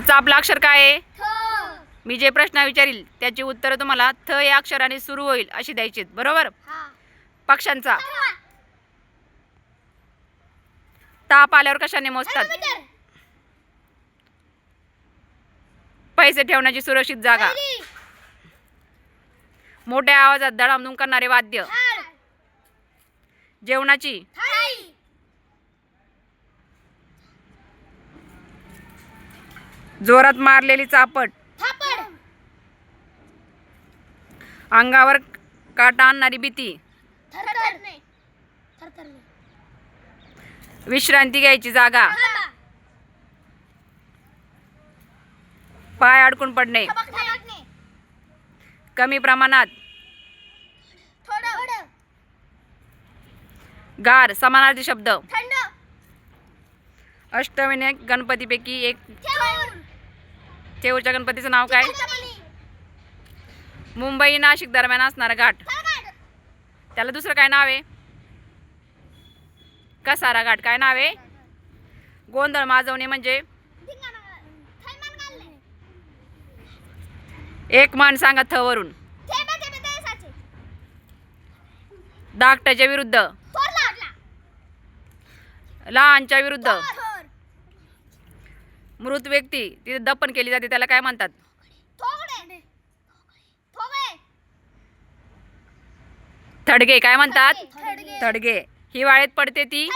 आजचा आपला अक्षर काय आहे? मी जे प्रश्न विचारील त्याची उत्तरं तुम्हाला थ या अक्षराने सुरू होईल अशी द्यायची, बरोबर? पक्ष्यांचा ताप आल्यावर कशाने मोजतात? पैसे ठेवण्याची सुरक्षित जागा. मोठ्या आवाजात धडामधूम करणारे वाद्य. जेवणाची जोरात मारलेली चापट. अंगावर काटा आणणारी भीती. विश्रांती घ्यायची जागा. पाय अडकून पडणे. कमी प्रमाणात. गार समानार्थी शब्द. अष्टविनायक गणपतीपैकी एक. थेऊरच्या गणपतीचं नाव काय? मुंबई नाशिक दरम्यान असणारा घाट. त्याला दुसरं काय नाव आहे? कसारा घाट. काय नाव आहे? गोंधळ माजवणे म्हणजे एक मान सांगा थ वरून. धाकट्याच्या विरुद्ध. लहानच्या विरुद्ध. मृत व्यक्ती तिथे दफन केली जाते त्याला काय म्हणतात? थडगे. काय म्हणतात? थडगे. हिवाळ्यात पडते ती